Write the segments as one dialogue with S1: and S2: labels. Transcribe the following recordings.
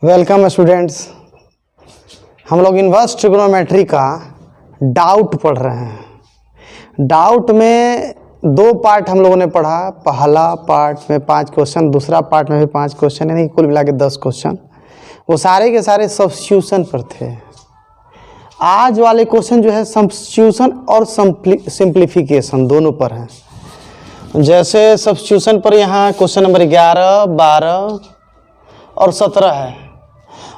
S1: Welcome students. हम लोग inverse trigonometry का डाउट पढ़ रहे हैं। डाउट में दो पार्ट हम लोगों ने पढ़ा। पहला पार्ट में 5 क्वेश्चन, दूसरा पार्ट में भी 5 क्वेश्चन, यानी कुल मिला के 10 क्वेश्चन। वो सारे के सारे सब्स्टिट्यूशन पर थे। आज वाले क्वेश्चन जो है सब्स्टिट्यूशन और सिंप्लीफिकेशन दोनों पर हैं। जैसे सब्स्टिट्यूशन पर यहाँ क्वेश्चन नंबर 11, 12 और 17 है,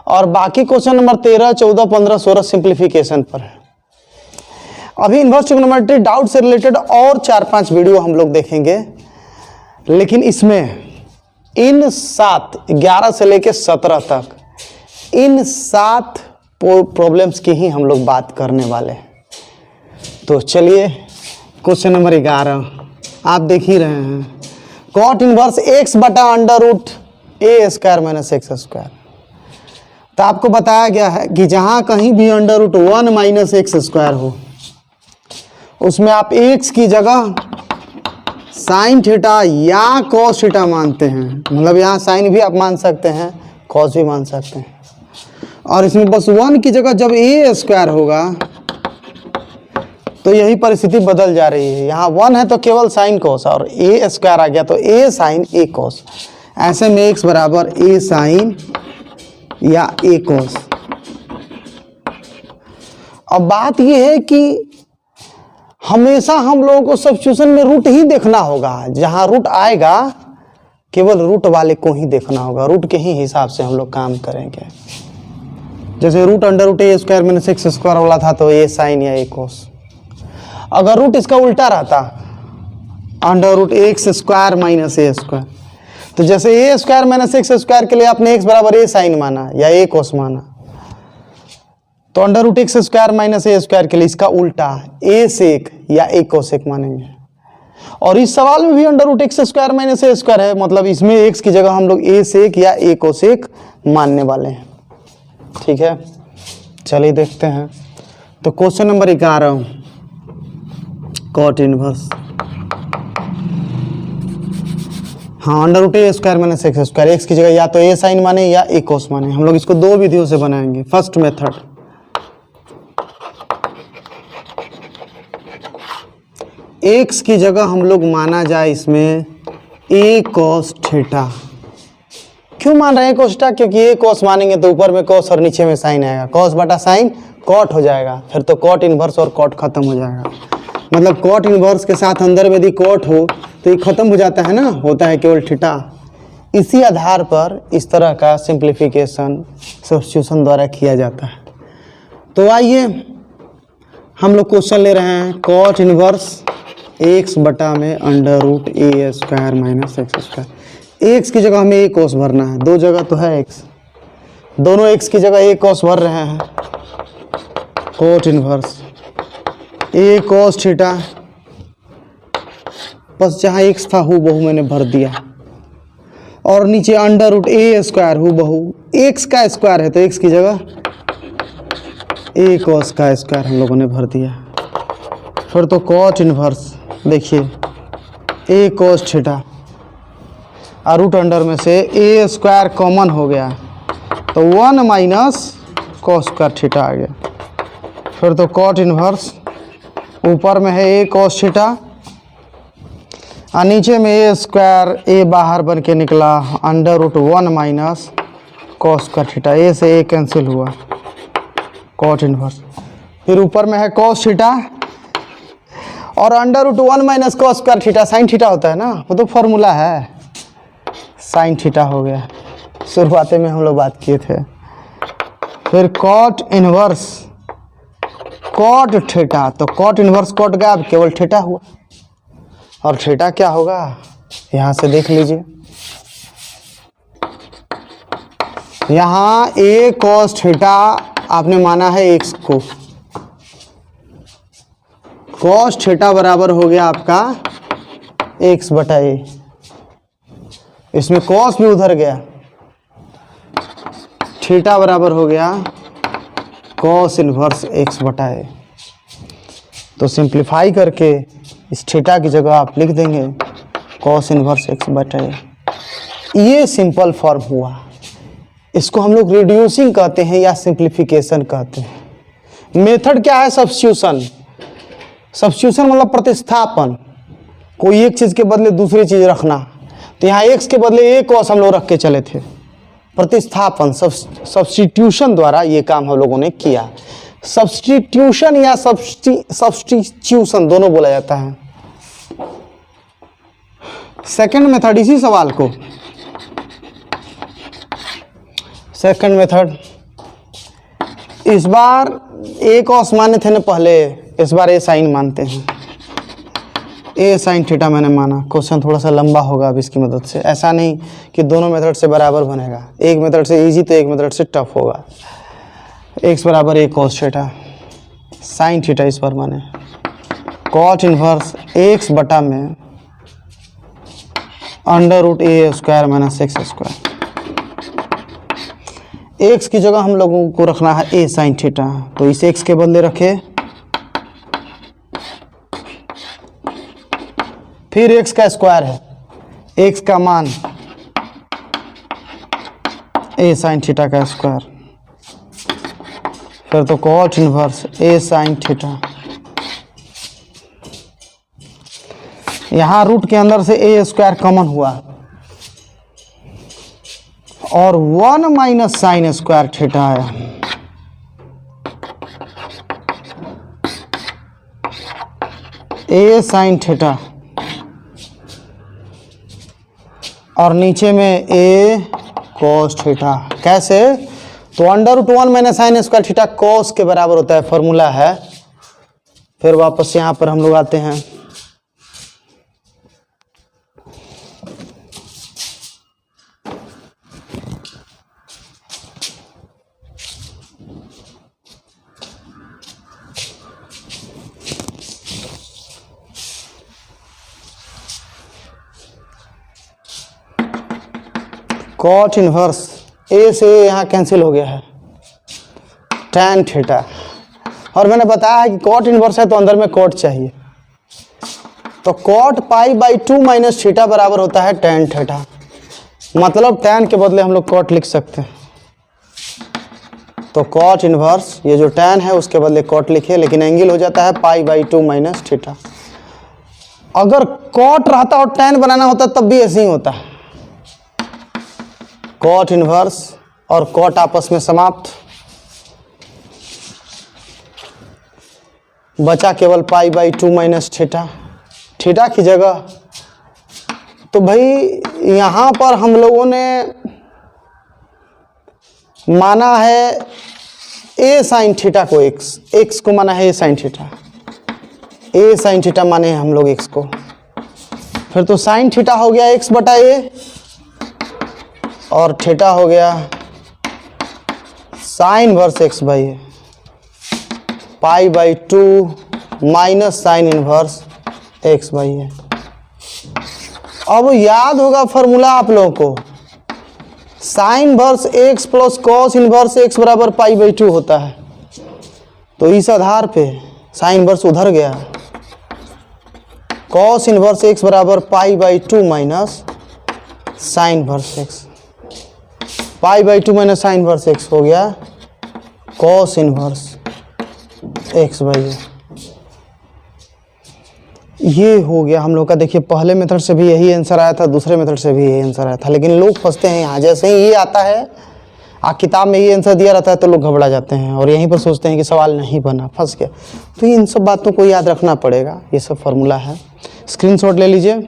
S1: और बाकी क्वेश्चन नंबर 13, 14, 15, 16 सिंप्लीफिकेशन पर है। अभी इन्वर्स ट्रिग्नोमेट्री डाउट से रिलेटेड और 4-5 वीडियो हम लोग देखेंगे, लेकिन इसमें इन 11 से लेकर 17 तक इन 7 प्रॉब्लम्स की ही हम लोग बात करने वाले हैं। तो चलिए क्वेश्चन नंबर 11 आप देख ही रहे हैं। कॉट इनवर्स x बटा under root a square minus x square. तो आपको बताया गया है कि जहाँ कहीं भी under root 1 minus x square हो, उसमें आप x की जगह साइन थीटा या कॉस थीटा मानते हैं। मतलब यहाँ साइन भी आप मान सकते हैं, कॉस भी मान सकते हैं। और इसमें बस 1 की जगह जब ए स्क्वायर होगा तो यही परिस्थिति बदल जा रही है। यहाँ 1 है तो केवल साइन कॉस, और ए स्क्वायर आ गया तो ए साइन ए कॉस। ऐसे में x बराबर ए साइन या ए कॉस। अब बात यह है कि हमेशा हम लोगों को सब्स्टिट्यूशन में रूट ही देखना होगा। जहां रूट आएगा केवल रूट वाले को ही देखना होगा, रूट के ही हिसाब से हम लोग काम करेंगे। जैसे root under root a square minus x square वाला था तो ए साइन या ए कॉस। अगर रूट इसका उल्टा रहता, under root x square minus a square, तो जैसे a square minus x square के लिए आपने एक्स बराबर ए साइन माना या ए कॉस माना, तो under root x square minus a square के लिए इसका उल्टा ए सेक या ए कोसेक मानेंगे। और इस सवाल में भी under root x square minus a square है, मतलब इसमें एक्स की जगह हम लोग ए सेक या ए कोसेक मानने वाले हैं। ठीक है, चलिए देखते हैं। तो क्वेश्चन नंबर 11 कॉट इनवर्स, हाँ under root a square minus x square, x की जगह या तो ए साइन माने या ए कोस माने। हम लोग इसको 2 विधियों से बनाएंगे। फर्स्ट मेथड, एक्स की जगह हम लोग माना जाए इसमें ए कॉस थीटा। क्यों मान रहे हैं कोस थीटा? क्योंकि ए कॉस मानेंगे तो ऊपर में कॉस और नीचे में साइन आएगा, कॉस बटा साइन कॉट हो जाएगा, फिर तो कॉट इनवर्स और कॉट खत्म हो जाएगा। मतलब कॉट इनवर्स के साथ अंदर में यदि कॉट हो तो ये खत्म हो जाता है ना, होता है केवल थीटा। इसी आधार पर इस तरह का सिंप्लीफिकेशन सब्स्टिट्यूशन द्वारा किया जाता है। तो आइए हम लोग क्वेश्चन ले रहे हैं कॉट इनवर्स एक्स बटा में under root a square minus x square. X की जगह हमें ए कॉस भरना है, 2 जगह तो है एक्स, दोनों एक्स की जगह ए कॉस भर रहे हैं। कॉट इनवर्स ए कॉस थीटा, बस जहाँ एक्स था हूँ बहू मैंने भर दिया, और नीचे अंडर रूट ए स्क्वायर हूँ बहू, एक्स का स्क्वायर है तो एक्स की जगह ए कॉस का स्क्वायर हम लोगों ने भर दिया। फिर तो कॉट इनवर्स, देखिए ए कॉस थीटा, और रूट अंडर में से ए स्क्वायर कॉमन हो गया तो 1 माइनस कॉस स्क्वायर थीटा आ गया। फिर तो कॉट इनवर्स, ऊपर में है ए कॉस थीटा और नीचे में ए स्क्वायर, ए बाहर बन के निकला, under root 1 minus cos square theta, a से ए कैंसिल हुआ, कॉट इनवर्स। फिर ऊपर में है कॉस थीटा और under root 1 minus cos square theta, sine theta होता है ना, वो तो फॉर्मूला है, साइन थीटा हो गया। शुरुआत में हम लोग बात किए थे। फिर कॉट इनवर्स कॉट थीटा, तो कॉट इनवर्स कॉट गया, अब केवल थीटा हुआ। और थीटा क्या होगा यहाँ से देख लीजिए, यहाँ ए कॉस थीटा आपने माना है एक्स को, कॉस थीटा बराबर हो गया आपका एक्स बटा ए, इसमें कॉस भी उधर गया, थीटा बराबर हो गया कॉस इनवर्स एक्स बटा ए। तो सिंप्लीफाई करके इस थीटा की जगह आप लिख देंगे कॉस इनवर्स एक्स बटा ए। ये सिंपल फॉर्म हुआ। इसको हम लोग रिड्यूसिंग कहते हैं या सिंप्लीफिकेशन कहते हैं। मेथड क्या है? सब्स्टिट्यूशन। सब्स्टिट्यूशन मतलब प्रतिस्थापन, कोई एक चीज़ के बदले दूसरी चीज़ रखना। तो यहाँ x के बदले एक कॉस हम लोग रख के चले थे। प्रतिस्थापन सब्स्टिट्यूशन द्वारा ये काम हम लोगों ने किया। सब्स्टिट्यूशन या सब्स्टिट्यूशन दोनों बोला जाता है। सेकंड मेथड, इसी सवाल को सेकंड मेथड, इस बार ए कॉस माने थे ना पहले, इस बार ए साइन मानते हैं। ए साइन थीटा मैंने माना। क्वेश्चन थोड़ा सा लंबा होगा अब इसकी मदद से, ऐसा नहीं कि दोनों मेथड से बराबर बनेगा। एक मेथड से इजी तो एक मेथड से टफ होगा। x बराबर a cos theta sine theta, इस बार माने कॉट इनवर्स x बटा में under root a square minus x square. x की जगह हम लोगों को रखना है ए साइन थीटा, तो इस x के बदले रखे, फिर x का स्क्वायर है, x का मान ए साइन थीटा का स्क्वायर, फिर तो कॉट इनवर्स ए साइन थीटा। यहाँ रूट के अंदर से ए स्क्वायर कॉमन हुआ और 1 माइनस साइन स्क्वायर थीटा आया। ए साइन थीटा और नीचे में ए कॉस थीटा। कैसे? तो under root 1 minus sine square theta cos के बराबर होता है, फॉर्मूला है। फिर वापस यहाँ पर हम लोग आते हैं। कॉट इनवर्स ए से यहाँ कैंसिल हो गया है, tan थीटा। और मैंने बताया है कि कॉट इनवर्स है तो अंदर में कॉट चाहिए, तो cot pi by 2 minus theta बराबर होता है tan थीटा। मतलब tan के बदले हम लोग कॉट लिख सकते हैं। तो कॉट इनवर्स, ये जो tan है उसके बदले कॉट लिखे, लेकिन एंगल हो जाता है पाई बाई 2 माइनस थीटा। अगर कॉट रहता और tan बनाना होता तब भी ऐसे ही होता। कॉट इनवर्स और कॉट आपस में समाप्त, बचा केवल पाई बाई 2 माइनस थीटा, थीटा की जगह। तो भाई यहाँ पर हम लोगों ने माना है ए साइन थीटा को, एक्स को माना है ए साइन थीटा, ए साइन थीटा माने हैं हम लोग एक्स को। फिर तो साइन थीटा हो गया एक्स बटा ए और थीटा हो गया sine verse x by a, pi by 2 minus sine inverse x by a. अब याद होगा फॉर्मूला आप लोगों को, sine verse x plus cos inverse x बराबर पाई बाई 2 होता है। तो इस आधार पे साइन वर्स उधर गया, कॉस इनवर्स एक्स बराबर pi by 2 minus sine verse x, pi by 2 minus sine verse x हो गया cos inverse x by a. ये हो गया हम लोग का। देखिए पहले मेथड से भी यही आंसर आया था, दूसरे मेथड से भी यही आंसर आया था, लेकिन लोग फंसते हैं यहाँ। जैसे ही ये आता है किताब में ये आंसर दिया रहता है तो लोग घबरा जाते हैं और यहीं पर सोचते हैं कि सवाल नहीं बना, फंस गया। तो इन सब बातों को याद रखना पड़ेगा। ये सब फार्मूला है, स्क्रीनशॉट ले लीजिए।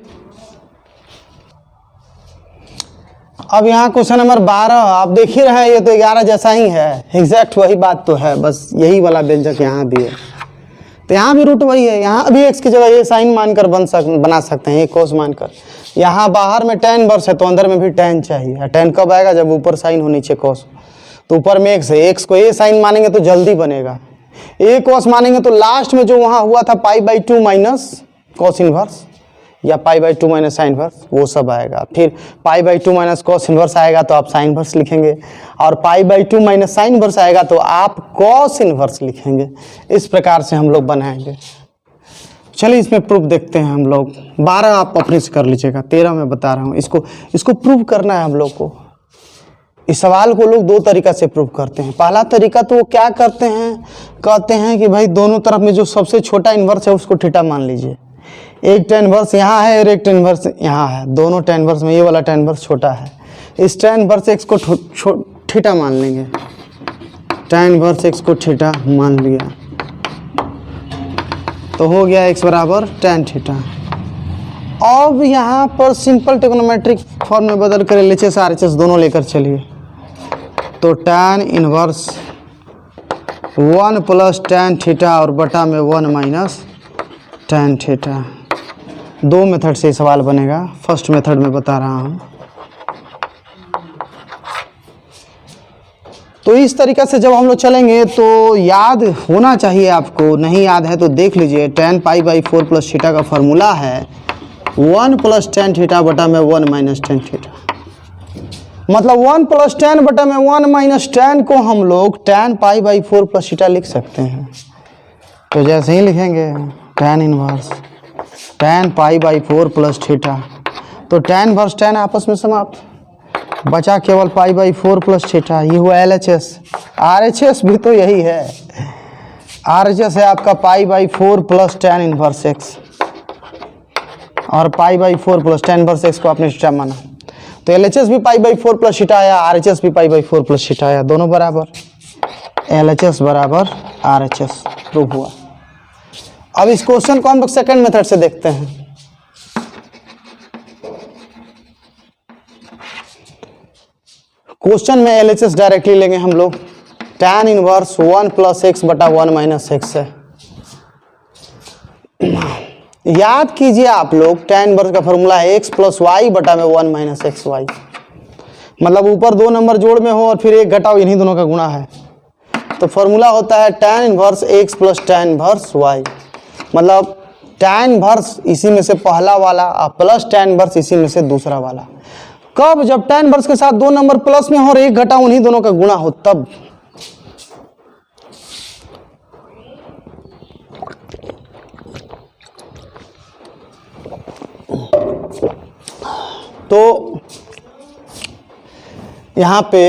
S1: अब यहाँ क्वेश्चन नंबर 12 आप देख ही रहे हैं, ये तो 11 जैसा ही है, एग्जैक्ट वही बात तो है, बस यही वाला व्यंजक यहाँ भी है। तो यहाँ भी रूट वही है, यहाँ भी x की जगह ये साइन मानकर बना सकते हैं, ये कोस मानकर। यहाँ बाहर में tan वर्स है तो अंदर में भी tan चाहिए। tan कब आएगा? जब ऊपर साइन हो नीचे कोस। तो ऊपर में x है, x को a साइन मानेंगे तो जल्दी बनेगा, a कोस मानेंगे तो लास्ट में जो वहाँ हुआ था pi by 2 minus cos inverse या pi by 2 minus sine verse, वो सब आएगा। फिर pi by 2 minus cos inverse आएगा तो आप साइन वर्स लिखेंगे, और pi by 2 minus sine verse आएगा तो आप कॉस इनवर्स लिखेंगे। इस प्रकार से हम लोग बनाएंगे। चलिए इसमें प्रूफ देखते हैं हम लोग। 12 आप अपने से कर लीजिएगा, 13 मैं बता रहा हूँ। इसको प्रूफ करना है हम लोग को। इस सवाल को लोग दो तरीका से प्रूव करते हैं। पहला तरीका तो वो क्या करते हैं, कहते हैं कि भाई दोनों तरफ में जो सबसे छोटा इन्वर्स है उसको थीटा मान लीजिए। एक tan इन्वर्स यहाँ है और एक tan इन्वर्स यहाँ है, दोनों tan इन्वर्स में ये वाला tan इन्वर्स छोटा है, इस tan इन्वर्स x को थीटा मान लेंगे, tan इन्वर्स x को थीटा मान लिया तो हो गया x बराबर tan थीटा। अब यहाँ पर सिंपल ट्रिग्नोमेट्रिक फॉर्म में बदल कर LHS RHS दोनों लेकर चलिए, तो tan inverse 1 plus tan theta और बटा में 1 माइनस tan थीटा। दो मेथड से सवाल बनेगा, फर्स्ट मेथड में बता रहा हूँ। तो इस तरीक़ा से जब हम लोग चलेंगे तो याद होना चाहिए आपको, नहीं याद है तो देख लीजिए। tan pi by 4 plus theta का फार्मूला है 1 प्लस tan थीटा बटा में 1 माइनस tan थीटा। मतलब 1 प्लस tan बटा में 1 माइनस tan को हम लोग tan pi by 4 plus theta लिख सकते हैं। तो जैसे ही लिखेंगे tan inverse tan pi by 4 plus theta, तो tan वर्स tan आपस में समाप्त, बचा केवल पाई बाई 4 प्लस थीटा। ये हुआ LHS। RHS भी तो यही है, RHS है आपका पाई by 4 plus tan inverse x, और pi by 4 plus tan inverse x को आपने थीटा माना, तो LHS भी पाई बाई 4 प्लस थीटा आया, RHS भी पाई बाई 4 प्लस थीटा आया, दोनों बराबर, LHS बराबर RHS प्रूव हुआ। अब इस क्वेश्चन को हम लोग सेकंड मेथड से देखते हैं। क्वेश्चन में LHS डायरेक्टली लेंगे हम लोग, tan इनवर्स 1 प्लस एक्स बटा 1 माइनस एक्स है। याद कीजिए आप लोग, tan इनवर्स का फॉर्मूला है x प्लस वाई बटा में 1 माइनस एक्स वाई। मतलब ऊपर दो नंबर जोड़ में हो और फिर एक घटाओ, इन्हीं दोनों का गुणा है, तो फॉर्मूला होता है tan inverse x plus tan inverse y। मतलब tan इनवर्स इसी में से पहला वाला और प्लस tan इनवर्स इसी में से दूसरा वाला। कब? जब tan इनवर्स के साथ दो नंबर प्लस में हो और एक घटाओ, उन्हीं दोनों का गुणा हो तब। तो यहाँ पे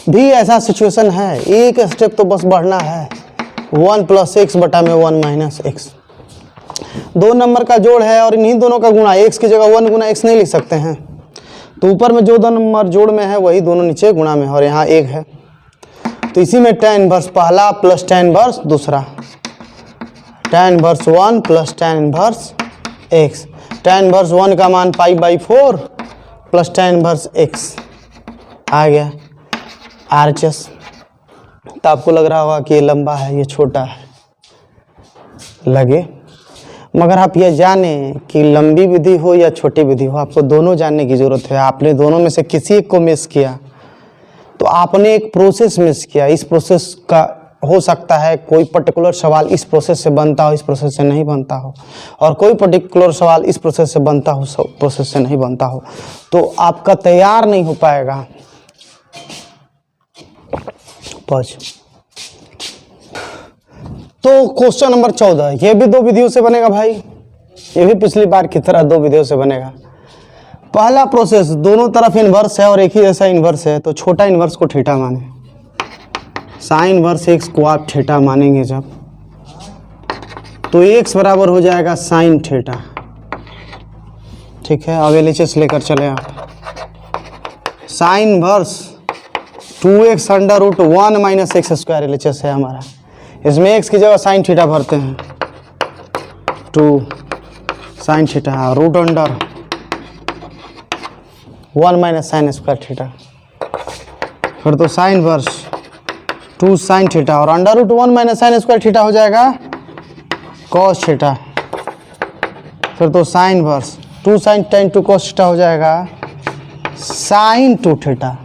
S1: भी ऐसा सिचुएशन है, एक स्टेप तो बस बढ़ना है, 1 प्लस एक्स बटा में 1 माइनस एक्स। दो नंबर का जोड़ है और इन्हीं दोनों का गुणा, एक्स की जगह 1 गुना एक्स नहीं लिख सकते हैं, तो ऊपर में जो दो नंबर जोड़ में है वही दोनों नीचे गुणा में, और यहाँ एक है, तो इसी में tan इनवर्स पहला प्लस tan इनवर्स दूसरा, tan inverse 1 plus tan inverse x. tan inverse 1 का मान pi by 4 plus tan inverse x आ गया RHS। तो आपको लग रहा होगा कि ये लंबा है ये छोटा है, लगे, मगर आप यह जाने कि लंबी विधि हो या छोटी विधि हो, आपको दोनों जानने की ज़रूरत है। आपने दोनों में से किसी एक को मिस किया तो आपने एक प्रोसेस मिस किया। इस प्रोसेस का हो सकता है कोई पर्टिकुलर सवाल इस प्रोसेस से बनता हो, इस प्रोसेस से नहीं बनता हो, और कोई पर्टिकुलर सवाल इस प्रोसेस से बनता हो, प्रोसेस से नहीं बनता हो, तो आपका तैयार नहीं हो पाएगा। तो क्वेश्चन नंबर 14, ये भी दो विधियों से बनेगा भाई, ये भी पिछली बार की तरह दो विधियों से बनेगा। पहला प्रोसेस, दोनों तरफ इन्वर्स है और एक ही जैसा इन्वर्स है, तो छोटा इन्वर्स को थीटा माने, साइन इन्वर्स एक्स को आप थीटा मानेंगे जब, तो एक्स बराबर हो जाएगा साइन थीटा। ठीक है, अब LHS लेकर चले आप, sine inverse 2x under root 1 minus x square LHS है हमारा, इसमें x की जगह साइन थीटा भरते हैं, 2 sine theta root under 1 minus sine square theta, फिर तो साइन वर्स 2 साइन थीटा और under root 1 minus sine square theta हो जाएगा कॉस थीटा, फिर तो sine inverse 2 sine tan 2 cos theta हो जाएगा sine 2 theta.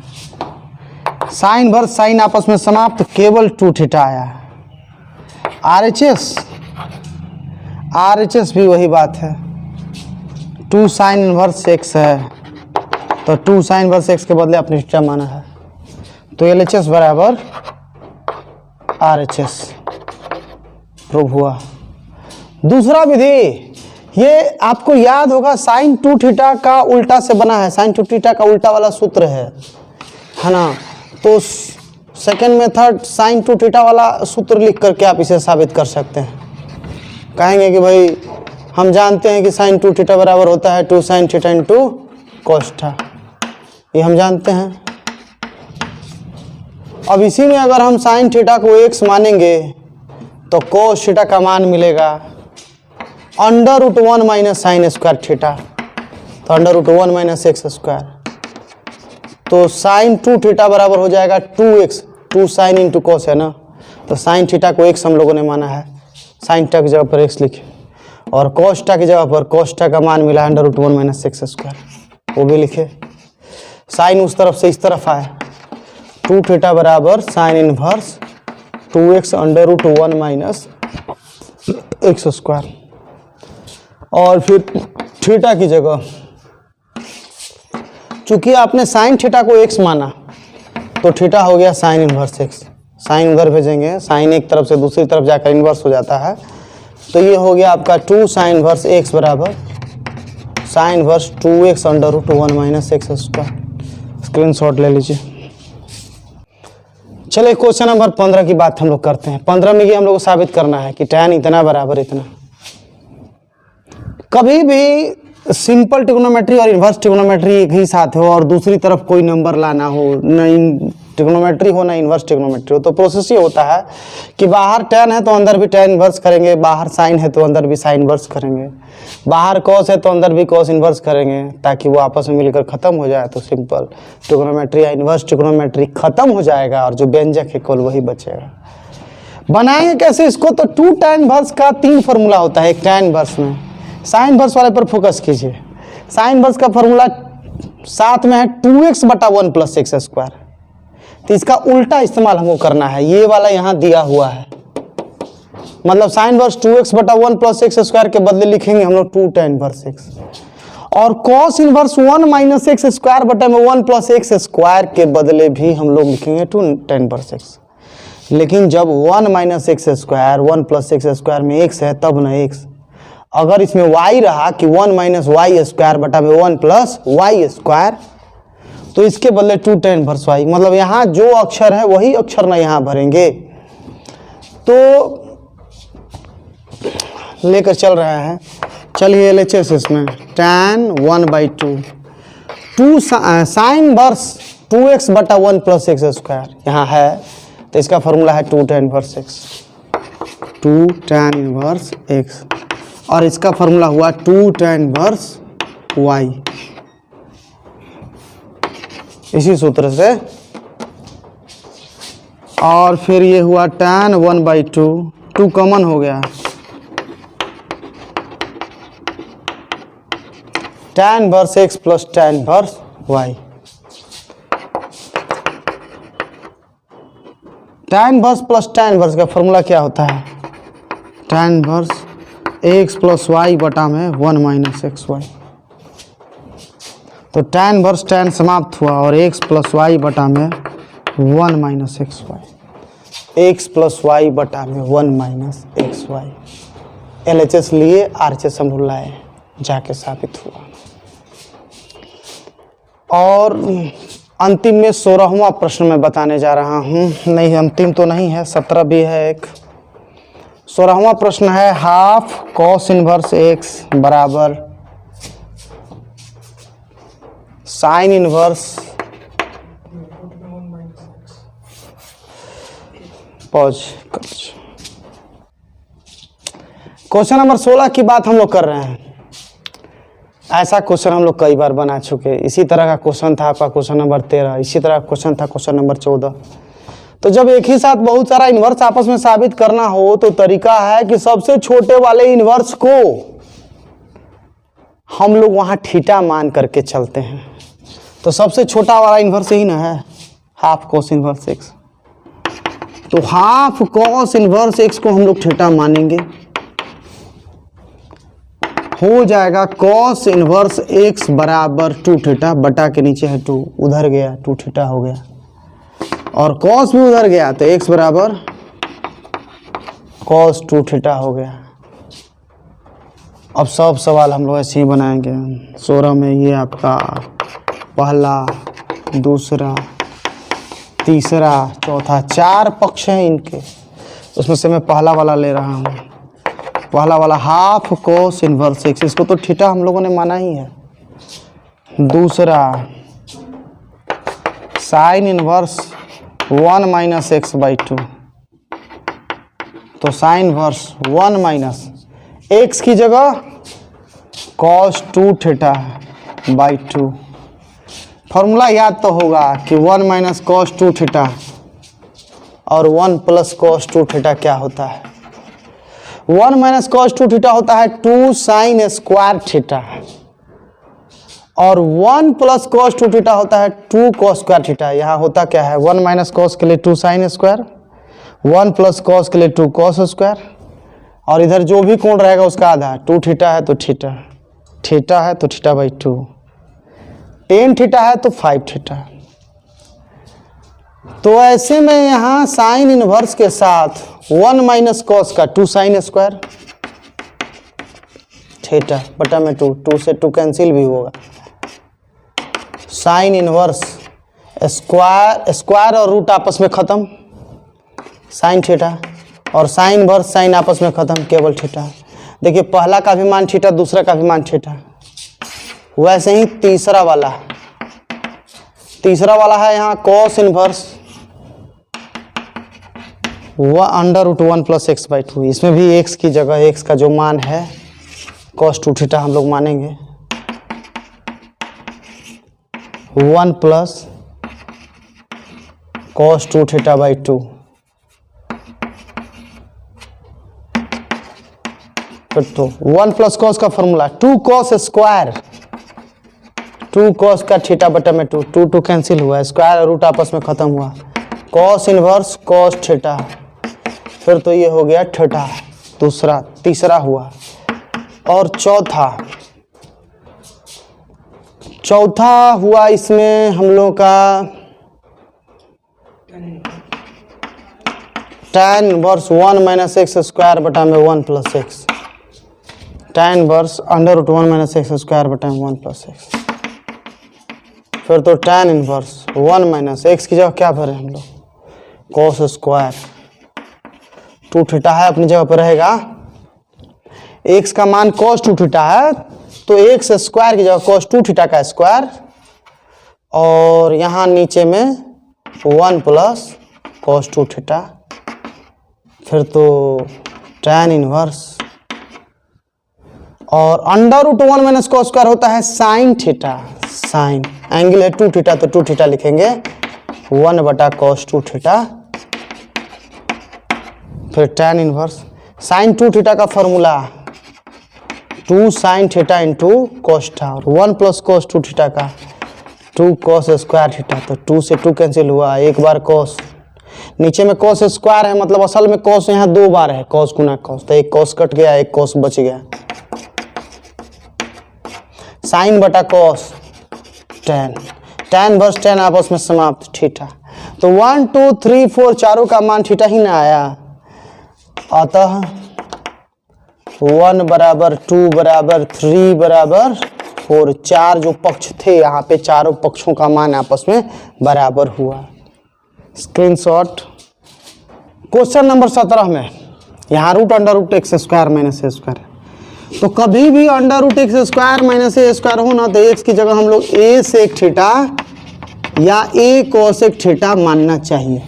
S1: Sine inverse sine आपस में समाप्त, केवल 2 थीटा आया। RHS भी वही बात है, 2 साइन इनवर्स एक्स है, तो 2 साइन इनवर्स एक्स के बदले अपने थीटा माना है, तो LHS बराबर RHS प्रूव हुआ। दूसरा विधि, ये आपको याद होगा साइन 2 थीटा का उल्टा से बना है, साइन 2 थीटा का उल्टा वाला सूत्र है ना। तो सेकेंड मेथड साइन 2 थीटा वाला सूत्र लिख करके आप इसे साबित कर सकते हैं। कहेंगे कि भाई हम जानते हैं कि साइन 2 थीटा बराबर होता है 2 sine theta into cos theta, ये हम जानते हैं। अब इसी में अगर हम साइन थीटा को x मानेंगे तो कॉस थीटा का मान मिलेगा √1 माइनस साइन स्क्वायर थीटा, तो √1 माइनस एक्स स्क्वायर। तो साइन 2 थीटा बराबर हो जाएगा 2x, 2 साइन इंटू कॉस है ना, तो साइन थीटा को x हम लोगों ने माना है, साइन थीटा की जगह पर x लिखे, और कॉस थीटा की जगह पर कॉस थीटा का मान मिला है √1 माइनस एक्स स्क्वायर, वो भी लिखे। साइन उस तरफ से इस तरफ आए, 2 थीटा बराबर sine inverse 2x √1 minus x square, और फिर थीटा की जगह चूंकि आपने साइन थीटा को x माना तो थीटा हो गया साइन इनवर्स x, साइन उधर भेजेंगे, साइन एक तरफ से दूसरी तरफ जाकर इनवर्स हो जाता है, तो ये हो गया आपका 2 साइन इनवर्स x बराबर sine inverse 2x √1 minus x square. Screenshot ले लीजिए। चलिए क्वेश्चन नंबर 15 की बात हम लोग करते हैं। 15 में ये हम लोग को साबित करना है कि tan इतना बराबर इतना। कभी भी सिंपल ट्रिग्नोमेट्री और इन्वर्स ट्रिग्नोमेट्री एक ही साथ हो और दूसरी तरफ कोई नंबर लाना हो, न ट्रिग्नोमेट्री हो ना इन्वर्स ट्रिग्नोमेट्री हो, तो प्रोसेस ये होता है कि बाहर tan है तो अंदर भी tan इन्वर्स करेंगे, बाहर साइन है तो अंदर भी साइन इन्वर्स करेंगे, बाहर कॉस है तो अंदर भी कॉस इन्वर्स करेंगे, ताकि वो आपस में मिलकर खत्म हो जाए। तो सिंपल ट्रिग्नोमेट्री या इन्वर्स ट्रिग्नोमेट्री खत्म हो जाएगा और जो व्यंजक है केवल वही बचेगा। बनाएंगे कैसे इसको? तो 2 tan इन्वर्स का 3 फॉर्मूला होता है एक tan इन्वर्स में। साइन इन्वर्स वाले पर फोकस कीजिए। साइन इन्वर्स का फॉर्मूला साथ में है 2x बटा 1 प्लस एक्स स्क्वायर, तो इसका उल्टा इस्तेमाल हमको करना है, ये वाला यहाँ दिया हुआ है, मतलब साइन इन्वर्स 2x बटा 1 प्लस एक्स स्क्वायर के बदले लिखेंगे हम लोग 2 tan इन्वर्स x, और cos inverse 1 minus x square बटा में 1 प्लस एक्स स्क्वायर के बदले भी हम लोग लिखेंगे 2 tan इन्वर्स x। लेकिन जब 1 minus x square 1 plus x square में x है तब न x, अगर इसमें y रहा कि 1 माइनस वाई स्क्वायर बटा में 1 प्लस वाई स्क्वायर, तो इसके बदले 2 tan इनवर्स y, मतलब यहाँ जो अक्षर है वही अक्षर ना यहाँ भरेंगे। तो लेकर चल रहे हैं, चलिए LHS इसमें tan 1/2 2 साइन इनवर्स 2x बटा 1 प्लस एक्स स्क्वायर यहाँ है, तो इसका फॉर्मूला है 2 tan inverse x, 2 tan inverse x, और इसका फॉर्मूला हुआ 2 tan इनवर्स y, इसी सूत्र से। और फिर ये हुआ tan 1/2, 2 कॉमन हो गया, tan inverse x plus tan inverse y। tan inverse plus tan inverse का फॉर्मूला क्या होता है? tan inverse x plus y बटा में 1 माइनस एक्स वाई, तो tan इनवर्स tan समाप्त हुआ और x प्लस वाई बटा में 1 minus x y, x plus y बटा में 1 माइनस एक्स वाई। LHS लिए RHS हम लोग लाए, जाके साबित हुआ। और अंतिम में 16वां प्रश्न मैं बताने जा रहा हूँ, नहीं अंतिम तो नहीं है, 17 भी है एक। 16वां प्रश्न है हाफ कॉस इनवर्स x बराबर sine inverse pause. Question number 16 की बात हम लोग कर रहे हैं। ऐसा क्वेश्चन हम लोग कई बार बना चुके, इसी तरह का क्वेश्चन था आपका क्वेश्चन नंबर 13, इसी तरह का क्वेश्चन था क्वेश्चन नंबर 14। तो जब एक ही साथ बहुत सारा इन्वर्स आपस में साबित करना हो तो तरीका है कि सबसे छोटे वाले इन्वर्स को हम लोग वहां थीटा मान करके चलते हैं। तो सबसे छोटा वाला इन्वर्स यही ना है, हाफ कॉस इन्वर्स एक्स। तो हाफ कॉस इन्वर्स एक्स को हम लोग थीटा मानेंगे, हो जाएगा कॉस इन्वर्स एक्स बराबर 2 थीटा, बटा के नीचे है 2, उधर गया 2 थीटा हो गया, और कॉस भी उधर गया तो x बराबर कॉस 2 थीटा हो गया। अब सब सवाल हम लोग ऐसे ही बनाएंगे। 16 में ये आपका पहला, दूसरा, तीसरा, चौथा, 4 पक्ष हैं इनके, उसमें से मैं पहला वाला ले रहा हूँ। पहला वाला हाफ कोस इनवर्स एक्स, इसको तो थीटा हम लोगों ने माना ही है। दूसरा sine inverse 1 minus x by 2, तो साइन वर्स 1 माइनस एक्स की जगह कॉस 2 थीटा बाई 2। फॉर्मूला याद तो होगा कि 1 माइनस कॉस 2 थीटा और 1 प्लस कॉस 2 थीटा क्या होता है। 1 माइनस कॉस 2 थीटा होता है 2 साइन स्क्वायर थीटा, और 1 प्लस कॉस 2 थीटा होता है 2 कॉस स्क्वायर थीटा। यहाँ होता क्या है, 1 माइनस कॉस के लिए 2 साइन स्क्वायर, 1 प्लस कॉस के लिए 2 कॉस स्क्वायर, और इधर जो भी कोण रहेगा उसका आधा। 2 थीटा है तो थीटा, थीटा है तो थीटा बाई 2, 10 थीटा है तो 5 थीटा। तो ऐसे में यहाँ साइन इनवर्स के साथ 1 माइनस कॉस का 2 साइन स्क्वायर थीटा बटा में 2, 2 से 2 कैंसिल भी होगा। साइन इनवर्स स्क्वायर, स्क्वायर और रूट आपस में खत्म, साइन थीटा, और साइन इनवर्स साइन आपस में खत्म, केवल थीटा। देखिए पहला का भी मान थीटा, दूसरा का भी मान थीटा। वैसे ही तीसरा वाला है यहाँ कॉस इनवर्स वह under root 1 plus x by 2। इसमें भी एक्स की जगह एक्स का जो मान है कॉस 2 थीटा हम लोग मानेंगे, 1 प्लस कॉस 2 थीटा बाई 2। फिर तो 1 प्लस कॉस का फॉर्मूला 2 कॉस स्क्वायर, 2 कॉस का थीटा बटा में 2, 2 2 कैंसिल हुआ, स्क्वायर और रूट आपस में खत्म हुआ, कॉस इनवर्स कॉस थीटा। फिर तो ये हो गया थीटा, दूसरा, तीसरा हुआ। और चौथा हुआ इसमें हम लोग का tan inverse 1 minus x square बटा में 1 plus x, tan inverse under root 1 minus x square बटा में 1 प्लस एक्स। फिर तो tan इनवर्स 1 माइनस एक्स की जगह क्या भरे हम लोग, कॉस स्क्वायर 2 थीटा है अपनी जगह पर रहेगा। एक्स का मान कॉस 2 थीटा है तो एक्स स्क्वायर की जगह कॉस 2 थीटा का स्क्वायर, और यहाँ नीचे में 1 प्लस कॉस 2 थीटा। फिर तो tan इनवर्स, और under root 1 minus cos square होता है साइन थीटा, साइन एंगल है 2 थीटा तो 2 थीटा लिखेंगे, 1 बटा कॉस 2 थीटा। फिर tan इनवर्स साइन 2 थीटा का formula 2 sine theta into cos theta, और 1 प्लस कॉस 2 थीटा का 2 कॉस स्क्वायर थीटा, तो 2 से 2 कैंसिल हुआ, एक बार कॉस, नीचे में कॉस स्क्वायर है मतलब असल में कॉस यहाँ 2 बार है, कॉस गुना कॉस, तो एक कॉस कट गया, एक कॉस बच गया। साइन बटा कॉस tan वर्स tan आपस में समाप्त, थीटा। तो 1 2 3 4 चारों का मान थीटा ही ना आया, अतः 1 बराबर 2 बराबर 3 बराबर 4, 4 जो पक्ष थे यहाँ पे चारों पक्षों का मान आपस में बराबर हुआ। स्क्रीनशॉट। क्वेश्चन नंबर 17 में यहाँ root under root x square minus a square, तो कभी भी under root x square minus a square हो ना तो एक्स की जगह हम लोग ए सेक थीटा या ए कोसेक थीटा मानना चाहिए।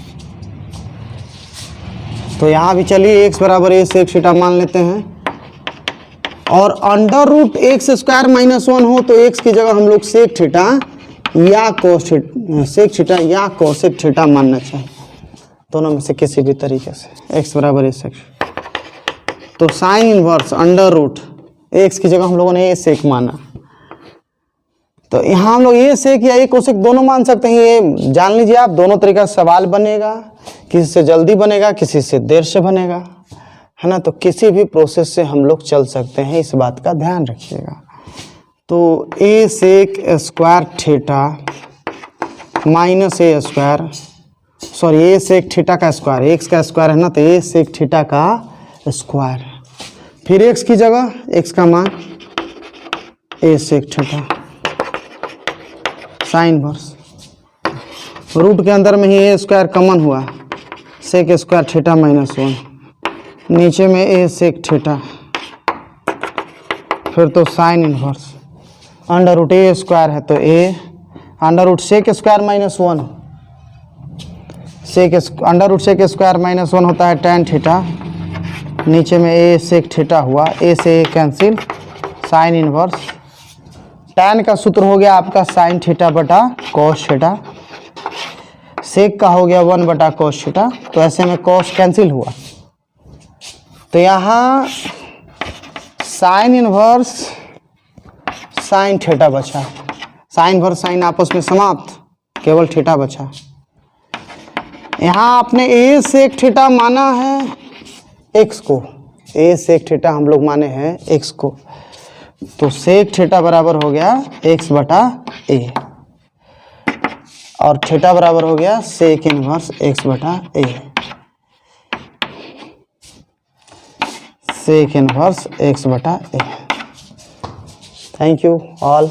S1: तो यहाँ भी चलिए एक्स बराबर ए सेक थीटा मान लेते हैं, और under root x square minus 1 हो तो एक्स की जगह हम लोग सेक थीटा या सेक थीटा या कोसेक थीटा मानना चाहिए, दोनों में से किसी भी तरीके से। एक्स बराबर ए सेक, तो sine inverse under root x की जगह हम लोगों ने ए सेक माना, तो यहाँ हम लोग ए सेक या ए कोसेक दोनों मान सकते हैं। ये जान लीजिए आप, दोनों तरीका से सवाल बनेगा, किसी से जल्दी बनेगा, किसी से देर से बनेगा, है ना। तो किसी भी प्रोसेस से हम लोग चल सकते हैं, इस बात का ध्यान रखिएगा। तो a sec square theta minus a square, sorry a sec theta का स्क्वायर, एक्स का स्क्वायर है ना, तो ए सेक थीटा का स्क्वायर फिर एक्स की जगह एक्स का मान a sec theta sine inverse, root के अंदर में ही ए स्क्वायर कॉमन हुआ, सेक स्क्वायर थीटा -1, नीचे में ए सेक थीटा, फिर तो sine inverse, under root a square है तो a, under root sec square -1, under root sec square -1 होता है tan थीटा, नीचे में ए सेक थीटा हुआ, ए से a cancel, sine inverse, tan का सूत्र हो गया आपका साइन थीटा बटा कॉस थीटा, सेक का हो गया 1 बटा कॉस थीटा, तो ऐसे में कॉस कैंसिल हुआ, तो यहाँ साइन इनवर्स साइन थीटा बचा, साइन इनवर्स साइन आपस में समाप्त, केवल थीटा बचा। यहाँ आपने ए सेक थीटा माना है एक्स को, ए सेक थीटा हम लोग माने हैं एक्स को, तो सेक थीटा बराबर हो गया एक्स बटा ए, और थीटा बराबर हो गया सेक इनवर्स एक्स बटा ए, सेक इनवर्स एक्स बटा ए। Thank you all.